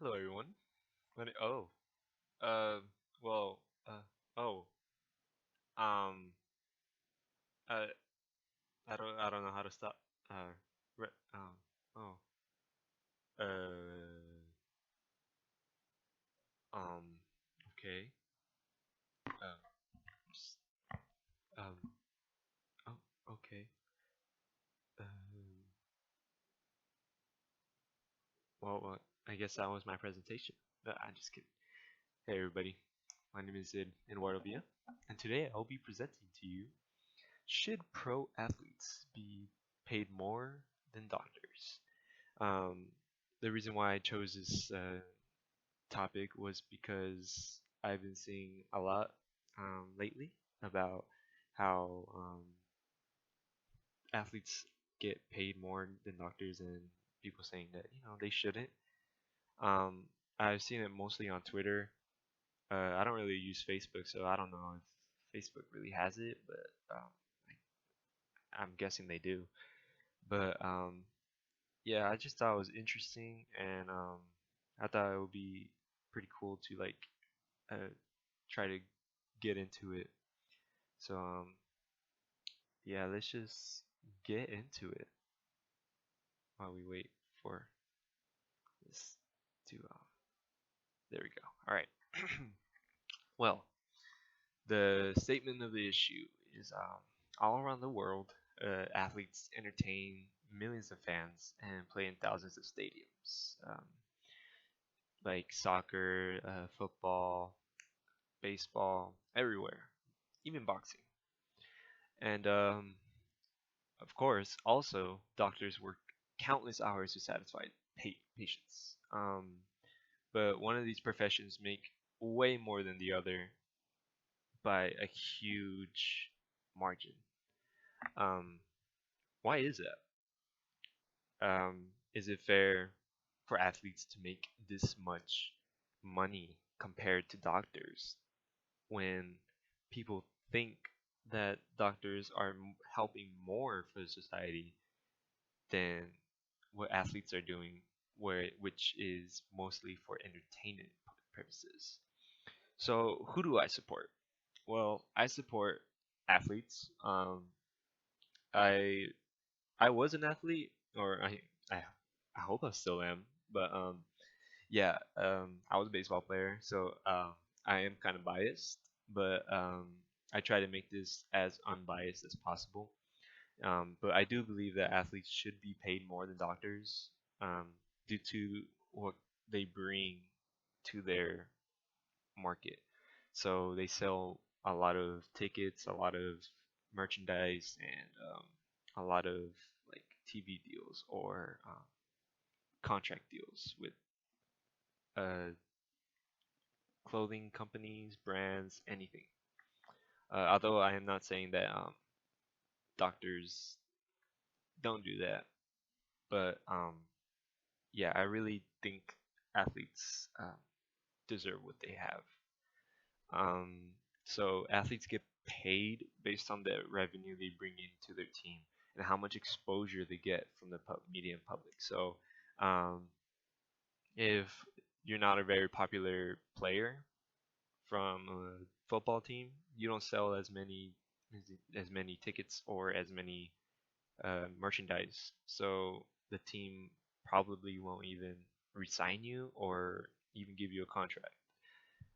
Hello, everyone. Oh, uh, well, oh, um, uh, I don't know how to stop. Uh, oh, uh, um, okay. Um, s- um, oh, okay. Um, I guess that was my presentation. I'm just kidding. Hey, everybody. My name is Sid Eduardo Villa, and today I'll be presenting to you: should pro athletes be paid more than doctors? Um, the reason why I chose this topic was because I've been seeing a lot lately about how athletes get paid more than doctors, and people saying that they shouldn't. Um, I've seen it mostly on Twitter. I don't really use Facebook, so I don't know if Facebook really has it, but I'm guessing they do. But yeah, I just thought it was interesting, and I thought it would be pretty cool to like try to get into it. So yeah, let's just get into it while we wait for this to. There we go. All right. Well, the statement of the issue is all around the world, athletes entertain millions of fans and play in thousands of stadiums, like soccer, football, baseball, everywhere, even boxing. And of course, also, doctors work countless hours to satisfy patients. But one of these professions make way more than the other by a huge margin. Um, why is that? Is it fair for athletes to make this much money compared to doctors when people think that doctors are helping more for society than what athletes are doing, which is mostly for entertainment purposes. So who do I support? Well, I support athletes. I I was an athlete, or I I hope I still am, but yeah, I was a baseball player, so I am kind of biased, but I try to make this as unbiased as possible. But I do believe that athletes should be paid more than doctors, due to what they bring to their market. So they sell a lot of tickets, a lot of merchandise, and a lot of like TV deals or contract deals with uh, clothing companies, brands, anything. Although I am not saying that doctors don't do that, but yeah, I really think athletes deserve what they have. Um, so athletes get paid based on the revenue they bring into their team and how much exposure they get from the media and public. So um, if you're not a very popular player from a football team, you don't sell as many tickets or as many merchandise. So the team probably won't even resign you or even give you a contract.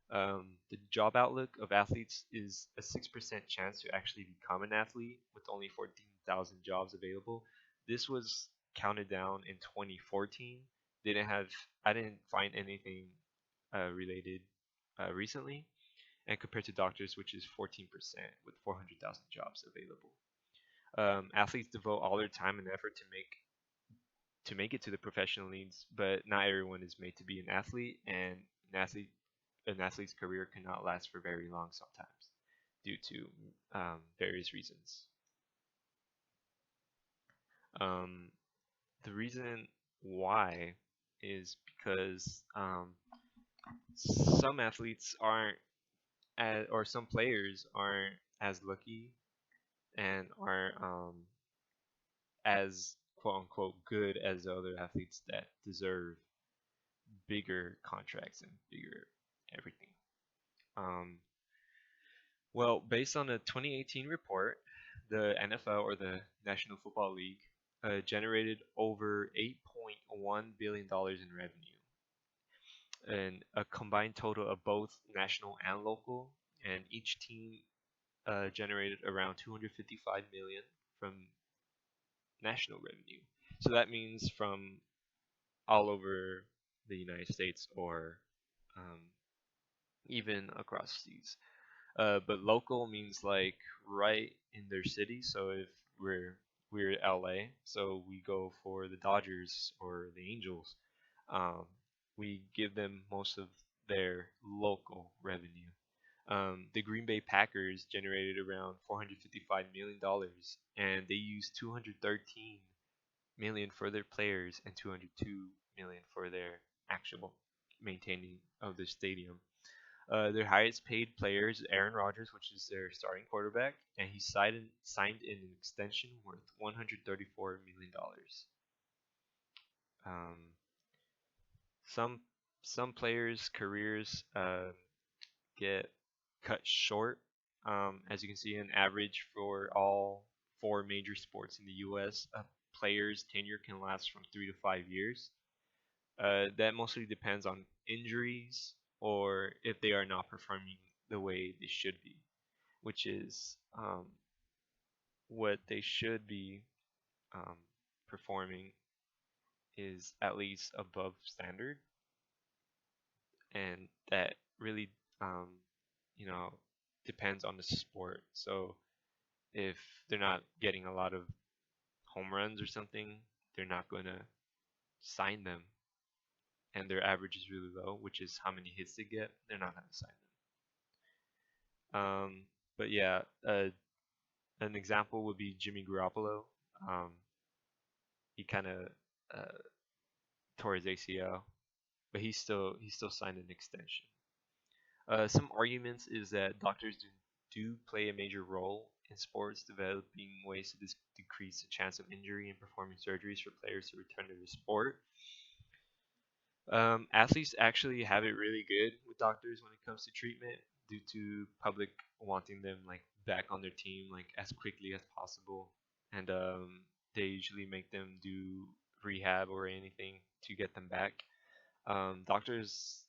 The job outlook of athletes is a 6% chance to actually become an athlete with only 14,000 jobs available. This was counted down in 2014. I didn't find anything related recently, and compared to doctors, which is 14% with 400,000 jobs available. Athletes devote all their time and effort to make it to the professional leagues, but not everyone is made to be an athlete, and an athlete's career cannot last for very long sometimes due to various reasons. Um, the reason why is because some athletes aren't, or some players aren't as lucky and aren't as quote unquote good as the other athletes that deserve bigger contracts and bigger everything. Um, well, based on a 2018 report, the NFL or the National Football League generated over $8.1 billion dollars in revenue and a combined total of both national and local. And each team generated around 255 million from national revenue. So that means from all over the United States or um, even across seas. But local means like right in their city. So if we're LA, so we go for the Dodgers or the Angels. Um, we give them most of their local revenue. The Green Bay Packers generated around $455 million, and they used 213 million for their players and 202 million for their actual maintaining of the stadium. Their highest paid player is Aaron Rodgers, which is their starting quarterback, and he signed in an extension worth $134 million. Um, some some players' careers get cut short. As you can see, an average for all four major sports in the U.S., a player's tenure can last from 3 to 5 years. That mostly depends on injuries or if they are not performing the way they should be, which is what they should be um, performing is at least above standard, and that really, um, you know, depends on the sport. So if they're not getting a lot of home runs or something, they're not going to sign them, and their average is really low, which is how many hits they get. They're not going to sign them. But yeah, an example would be Jimmy Garoppolo. Um, he kind of uh, tore his ACL, but he still signed an extension. Some arguments is that doctors do play a major role in sports, developing ways to decrease the chance of injury and performing surgeries for players to return to the sport. Athletes actually have it really good with doctors when it comes to treatment due to public wanting them like back on their team like as quickly as possible, and they usually make them do rehab or anything to get them back. Doctors,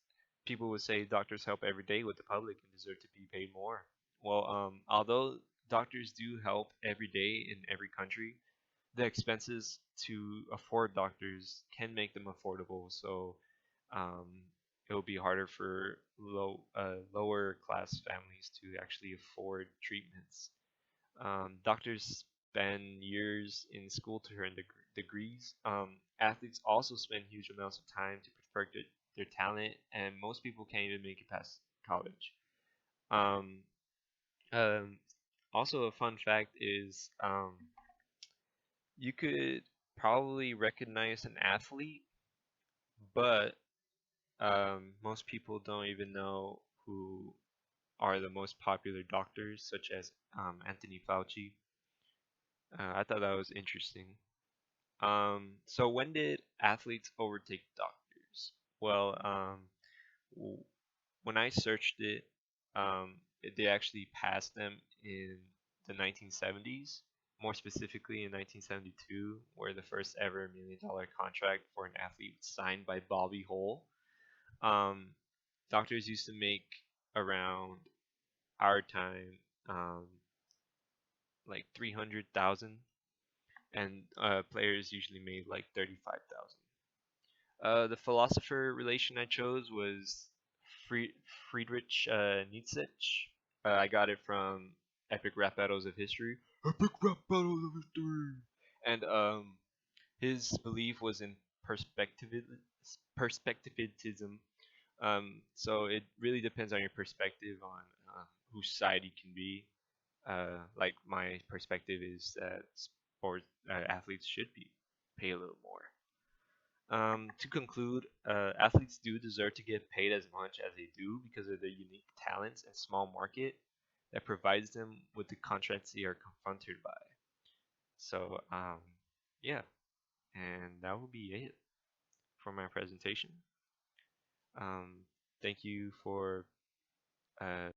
people would say doctors help every day with the public and deserve to be paid more. Well, although doctors do help every day in every country, the expenses to afford doctors can make them affordable. So um, it will be harder for lower class families to actually afford treatments. Doctors spend years in school to earn degrees. Athletes also spend huge amounts of time to perfect their talent, and most people can't even make it past college. Um, um, Also, a fun fact is you could probably recognize an athlete, but most people don't even know who are the most popular doctors, such as Anthony Fauci. I thought that was interesting. So when did athletes overtake doctors? Well, w- when I searched it, they actually passed them in the 1970s. More specifically, in 1972, where the first ever $1 million contract for an athlete was signed by Bobby Hole. Um, Doctors used to make around our time, like 300,000, and players usually made like 35,000. The philosopher relation I chose was Friedrich Nietzsche. I got it from Epic Rap Battles of History. Epic Rap Battles of History. And his belief was in perspectivism. So it really depends on your perspective on whose side you can be. Like my perspective is that sport athletes should be paid a little more. To conclude, athletes do deserve to get paid as much as they do because of their unique talents and small market that provides them with the contracts they are confronted by. So, yeah, and that will be it for my presentation. Thank you for uh,